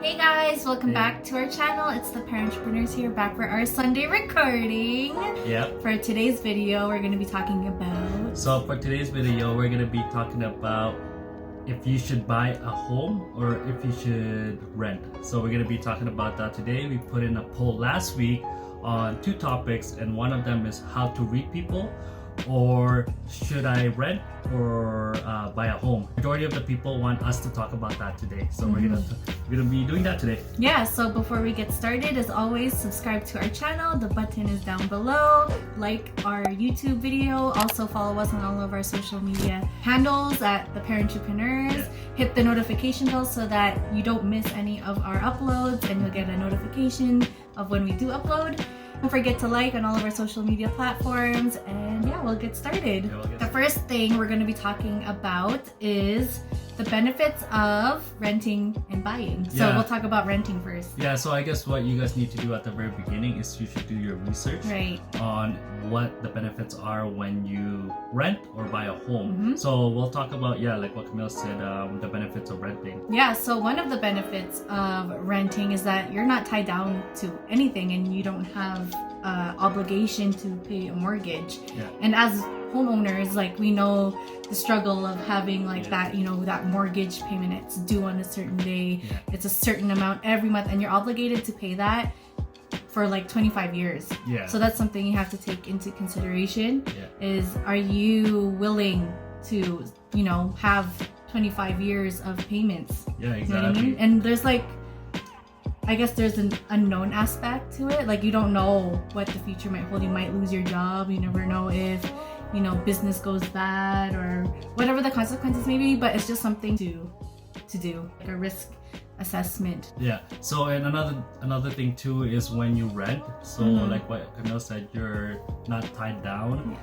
Hey guys, welcome back to our channel. It's the Parentrepreneurs here, back for our Sunday recording. Yep. For today's video, we're going to be talking about... So for today's video, we're going to be talking about if you should buy a home or if you should rent. So we're going to be talking about that today. We put in a poll last week on two topics, and one of them is how to read people, or should I rent or buy a home. Majority of the people want us to talk about that today, so we're gonna be doing that today. Yeah, so before we get started, as always, subscribe to our channel. The button is down below. Like our YouTube video. Also follow us on all of our social media handles at the Parentrepreneurs. Yeah. Hit the notification bell so that you don't miss any of our uploads, and you'll get a notification of when we do upload. Don't forget to like on all of our social media platforms, and yeah, we'll get started. The first thing we're going to be talking about is the benefits of renting and buying. So we'll talk about renting first. Yeah, so I guess what you guys need to do at the very beginning is you should do your research on what the benefits are when you rent or buy a home. So we'll talk about, like what Camille said, the benefits of renting. Yeah, so one of the benefits of renting is that you're not tied down to anything, and you don't have obligation to pay a mortgage. And as homeowners, like, we know the struggle of having that, that mortgage payment. It's due on a certain day. It's a certain amount every month, and you're obligated to pay that for 25 years. So that's something you have to take into consideration. Is, are you willing to have 25 years of payments? Exactly. You know what I mean? And there's I guess there's an unknown aspect to it. You don't know what the future might hold. You might lose your job. You never know if business goes bad or whatever the consequences may be, but it's just something to do, like a risk assessment. So, and another thing too is when you rent, so like what Camille said, you're not tied down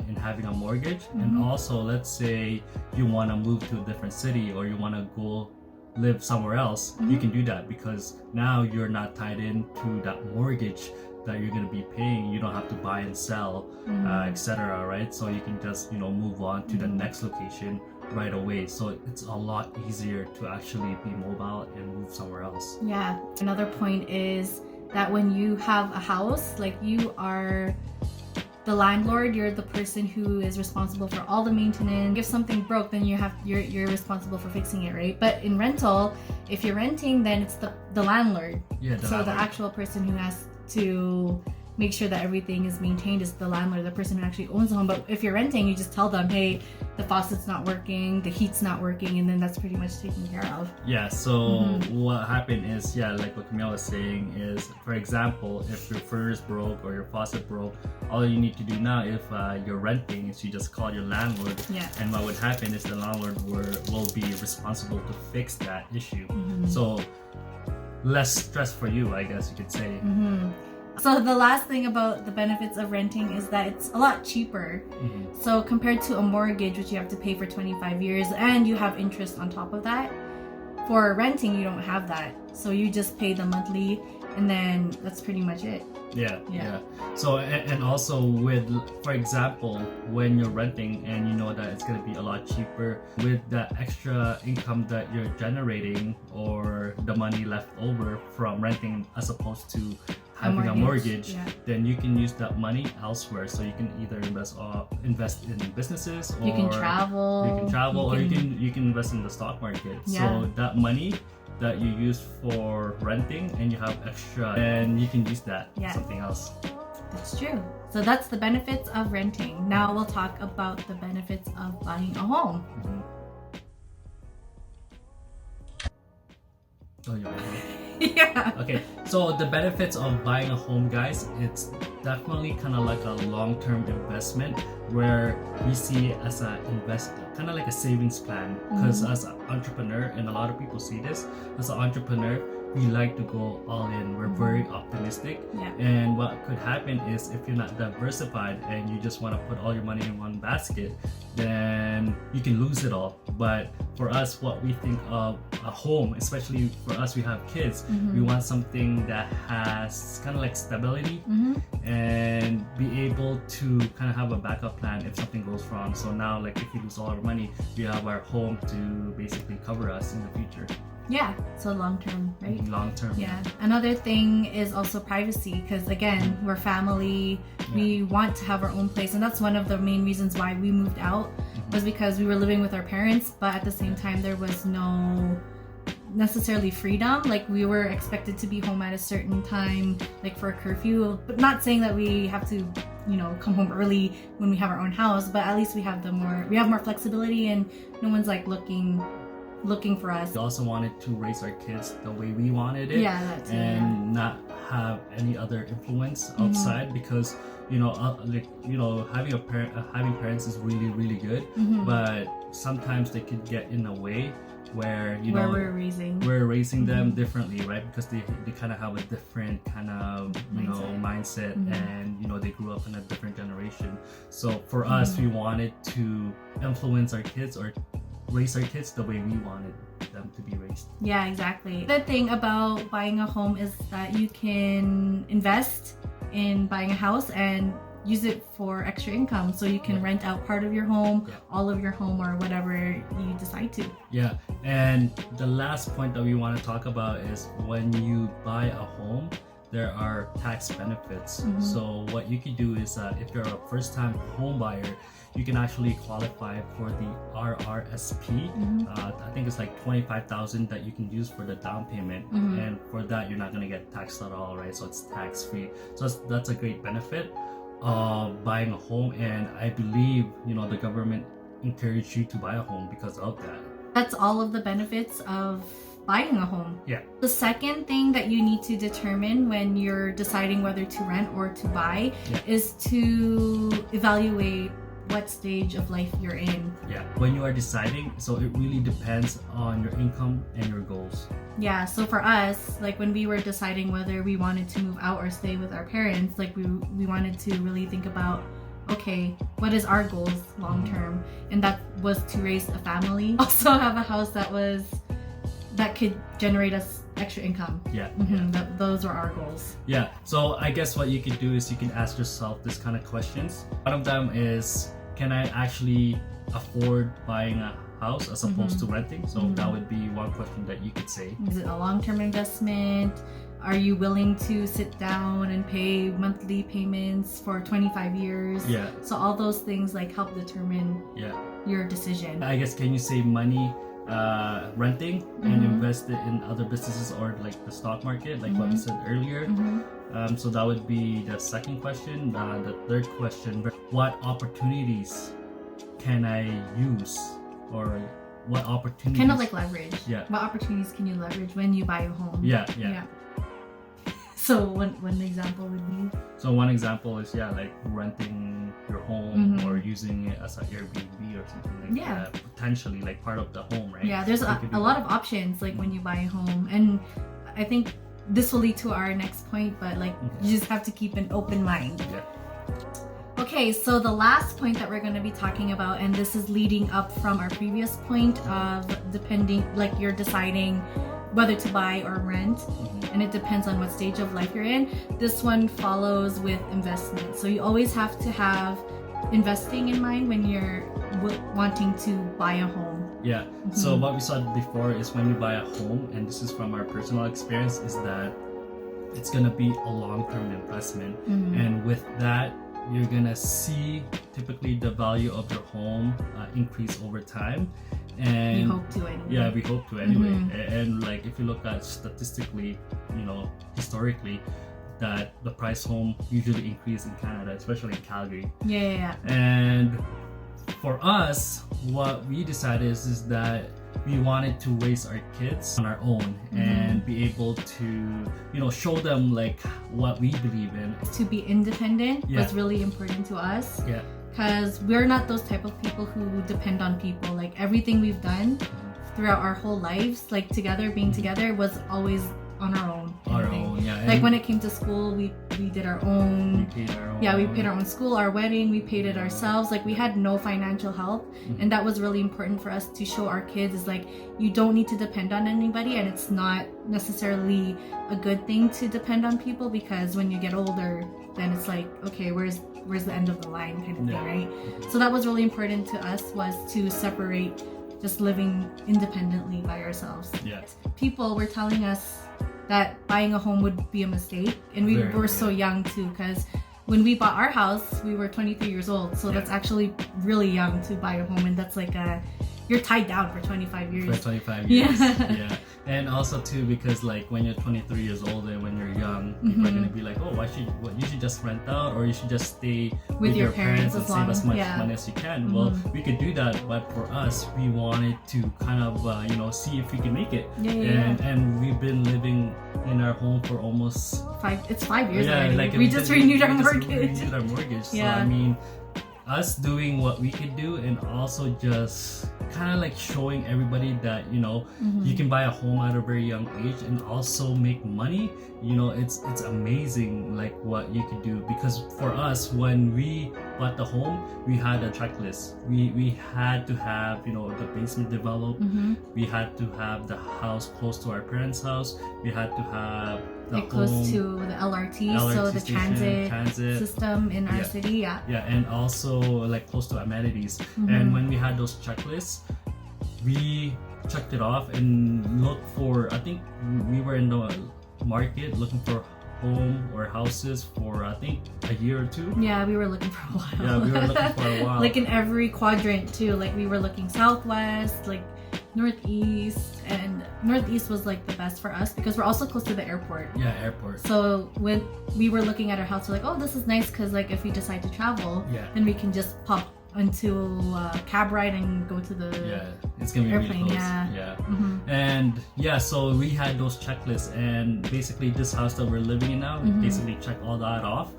in having a mortgage. And also, let's say you want to move to a different city, or you want to go live somewhere else, you can do that, because now you're not tied into that mortgage that you're going to be paying. You don't have to buy and sell, etc., right? So you can just move on to the next location right away. So it's a lot easier to actually be mobile and move somewhere else. Another point is that when you have a house, you are the landlord, you're the person who is responsible for all the maintenance. If something broke, then you're responsible for fixing it, right? But in rental, if you're renting, then it's the landlord. The actual person who has to make sure that everything is maintained is the landlord, the person who actually owns the home. But if you're renting, you just tell them, hey, the faucet's not working, the heat's not working, and then that's pretty much taken care of. So what happened is, like what Camille was saying is, for example, if your furnace broke or your faucet broke, all you need to do now, if you're renting, is you just call your landlord. And what would happen is the landlord will be responsible to fix that issue. So less stress for you, I guess you could say. So the last thing about the benefits of renting is that it's a lot cheaper. So compared to a mortgage, which you have to pay for 25 years, and you have interest on top of that, for renting you don't have that. So you just pay the monthly, and then that's pretty much it. So and also with, for example, when you're renting and you know that it's going to be a lot cheaper, with the extra income that you're generating, or the money left over from renting as opposed to having a mortgage, then you can use that money elsewhere. So you can either invest in businesses, or you can travel, or you can invest in the stock market. So that money that you use for renting and you have extra, and you can use that for something else. That's true. So that's the benefits of renting. Now we'll talk about the benefits of buying a home. Okay, so the benefits of buying a home, guys, it's definitely kind of like a long-term investment, where we see it as kind of like a savings plan. Because as an entrepreneur, and a lot of people see this, as an entrepreneur, we like to go all in. We're very optimistic. And what could happen is, if you're not diversified and you just want to put all your money in one basket, then you can lose it all. But for us, what we think of a home, especially for us, we have kids, we want something that has kind of like stability and be able to kind of have a backup plan if something goes wrong. So now, like, if we lose all our money, we have our home to basically cover us in the future. Yeah, so long term, right? Long term. Yeah. Another thing is also privacy, because again, we're family. We want to have our own place, and that's one of the main reasons why we moved out was because we were living with our parents, but at the same time there was no necessarily freedom. Like we were expected to be home at a certain time, like for a curfew, but not saying that we have to, you know, come home early when we have our own house, but at least we have more flexibility, and no one's like looking for us. We also wanted to raise our kids the way we wanted it, that's and not have any other influence outside, because you know, having parents is really good, but sometimes they could get in a way where we're raising them differently, right? Because they kind of have a different kind of mindset, and they grew up in a different generation. So for us, we wanted to influence our kids or raise our kids the way we wanted them to be raised. Yeah, exactly. The thing about buying a home is that you can invest in buying a house and use it for extra income, so you can rent out part of your home, all of your home, or whatever you decide to. Yeah, and the last point that we want to talk about is when you buy a home, there are tax benefits. So what you can do is if you're a first-time home buyer, you can actually qualify for the RRSP. I think it's like $25,000 that you can use for the down payment, and for that you're not going to get taxed at all, right? So it's tax-free. So that's a great benefit of buying a home, and I believe the government encouraged you to buy a home because of that. That's all of the benefits of buying a home. Yeah. The second thing that you need to determine when you're deciding whether to rent or to buy is to evaluate what stage of life you're in. Yeah, when you are deciding, so it really depends on your income and your goals. Yeah, so for us, like when we were deciding whether we wanted to move out or stay with our parents, like we wanted to really think about, okay, what is our goals long term? And that was to raise a family, also have a house that could generate us extra income. Those are our goals. Yeah, so I guess what you could do is you can ask yourself this kind of questions. One of them is, can I actually afford buying a house as opposed to renting? So that would be one question that you could say. Is it a long-term investment? Are you willing to sit down and pay monthly payments for 25 years? Yeah. So all those things like help determine your decision. I guess, can you save money renting and invest it in other businesses or like the stock market, like what we said earlier? So that would be the second question. The third question, what opportunities can I use, or what opportunities? Kind of like leverage. Yeah. What opportunities can you leverage when you buy a home? Yeah. So one example would be? So one example is like renting your home or using it as an Airbnb or something like that. Potentially like part of the home, right? Yeah, there's a lot of options like when you buy a home, and I think this will lead to our next point, but like you just have to keep an open mind. Yeah. Okay, so the last point that we're going to be talking about, and this is leading up from our previous point of like you're deciding whether to buy or rent, and it depends on what stage of life you're in. This one follows with investment. So you always have to have investing in mind when you're wanting to buy a home. Yeah. So what we saw before is when you buy a home, and this is from our personal experience, is that it's gonna be a long-term investment, and with that you're gonna see typically the value of your home increase over time. And we hope to anyway. Yeah, we hope to anyway. And like if you look at statistically, historically, that the price home usually increase in Canada, especially in Calgary. Yeah. And for us, what we decided is that we wanted to raise our kids on our own and be able to, show them like what we believe in. To be independent was really important to us. Yeah. Because we're not those type of people who depend on people. Like everything we've done throughout our whole lives, like being together, was always on our own. Like when it came to school, we did our own. We paid our own. Yeah, we paid our own school, our wedding, we paid it ourselves. Like we had no financial help, and that was really important for us to show our kids is like you don't need to depend on anybody, and it's not necessarily a good thing to depend on people, because when you get older, then it's like, okay, where's the end of the line kind of thing, right? So that was really important to us, was to separate just living independently by ourselves. Yeah. People were telling us that buying a home would be a mistake, and we were so young too, because when we bought our house, we were 23 years old, so that's actually really young to buy a home, and that's like you're tied down for 25 years. For 25 years, yeah. And also too, because like when you're 23 years old and when you're young, people are gonna be like, oh, you should just rent out, or you should just stay with your parents and save as much money as you can. Well, we could do that, but for us, we wanted to kind of see if we can make it. And we've been living in our home for almost 5 years already. Like we just renewed our mortgage. So I mean, us doing what we could do, and also just kind of like showing everybody that you can buy a home at a very young age and also make money. It's amazing like what you could do, because for us, when we bought the home, we had a checklist. We had to have the basement developed. We had to have the house close to our parents' house. We had to have close to the LRT, so the transit system in our city. And also like close to amenities. And when we had those checklists, we checked it off and looked for, I think we were in the market looking for home or houses for I think a year or two. Yeah, we were looking for a while. Yeah, we were looking for a while. Like in every quadrant too. Like we were looking southwest, like northeast, and northeast was like the best for us because we're also close to the airport. Yeah, airport. So when we were looking at our house, we're like, oh, this is nice, because like if we decide to travel, then we can just pop into a cab ride and go to the it's gonna be airplane. Really close. And so we had those checklists, and basically this house that we're living in now, we basically checked all that off.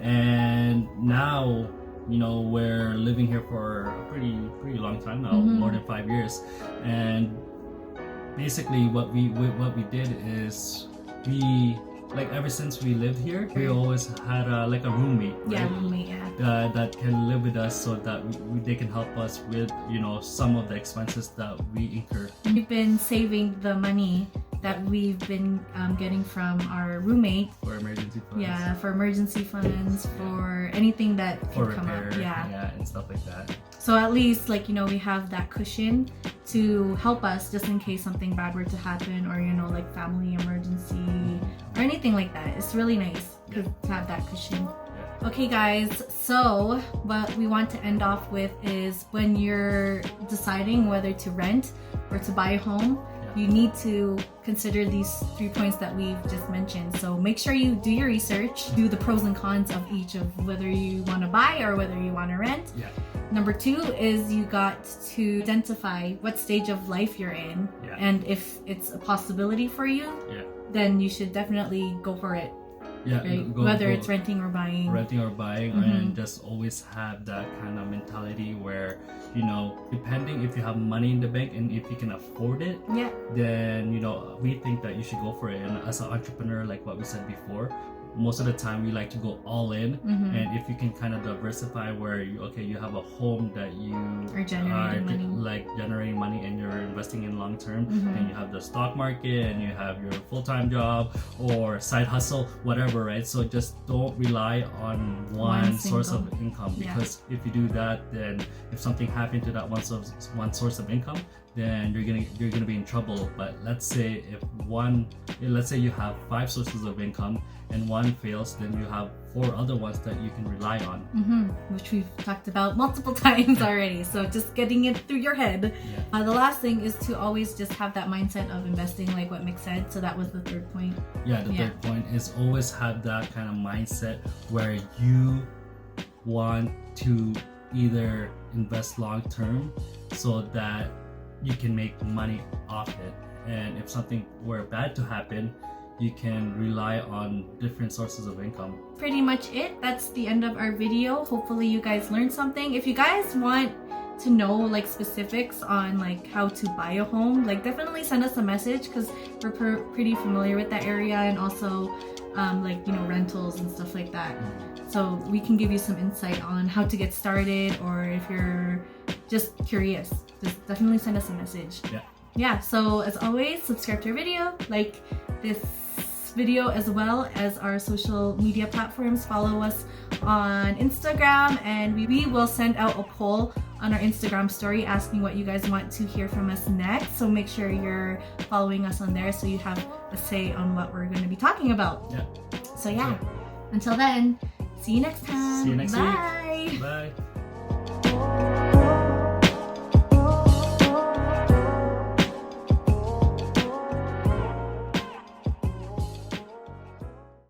And now we're living here for a pretty long time now, more than 5 years. And basically what we did is we, like, ever since we lived here, we always had a roommate, right? That can live with us, so that they can help us with some of the expenses that we incur. We've been saving the money that we've been getting from our roommate for emergency funds. Yeah, for emergency funds, for anything that for can come repair, up. And stuff like that. So at least we have that cushion to help us just in case something bad were to happen, or like family emergency or anything like that. It's really nice to have that cushion. Okay guys, so what we want to end off with is, when you're deciding whether to rent or to buy a home, you need to consider these 3 points that we've just mentioned. So make sure you do your research, do the pros and cons of each, of whether you want to buy or whether you want to rent. Number 2 is you got to identify what stage of life you're in, and if it's a possibility for you, then you should definitely go for it. Right? Whether it's renting or buying, and just always have that kind of mentality where depending if you have money in the bank and if you can afford it, then we think that you should go for it. And as an entrepreneur, like what we said before, most of the time we like to go all in, and if you can kind of diversify where you have a home that you are generating money and you're investing in long term, and you have the stock market and you have your full-time job or side hustle, whatever, right? So just don't rely on one source of income, because if you do that, then if something happened to that one source of income, then you're gonna be in trouble. But let's say you have 5 sources of income and one fails, then you have 4 other ones that you can rely on, which we've talked about multiple times already. So just getting it through your head. The last thing is to always just have that mindset of investing, like what Mick said. So that was the 3rd point. The 3rd point is always have that kind of mindset where you want to either invest long term so that you can make money off it, and if something were bad to happen, you can rely on different sources of income. Pretty much it. That's the end of our video. Hopefully you guys learned something. If you guys want to know specifics on how to buy a home, definitely send us a message, because we're pretty familiar with that area, and also rentals and stuff like that. So we can give you some insight on how to get started, or if you're just curious, just definitely send us a message. So as always, subscribe to our video, like this video, as well as our social media platforms. Follow us on Instagram, and we will send out a poll on our Instagram story asking what you guys want to hear from us next. So make sure you're following us on there so you have a say on what we're going to be talking about. Yeah. So yeah, until then, see you next time. See you next Bye. week. Bye.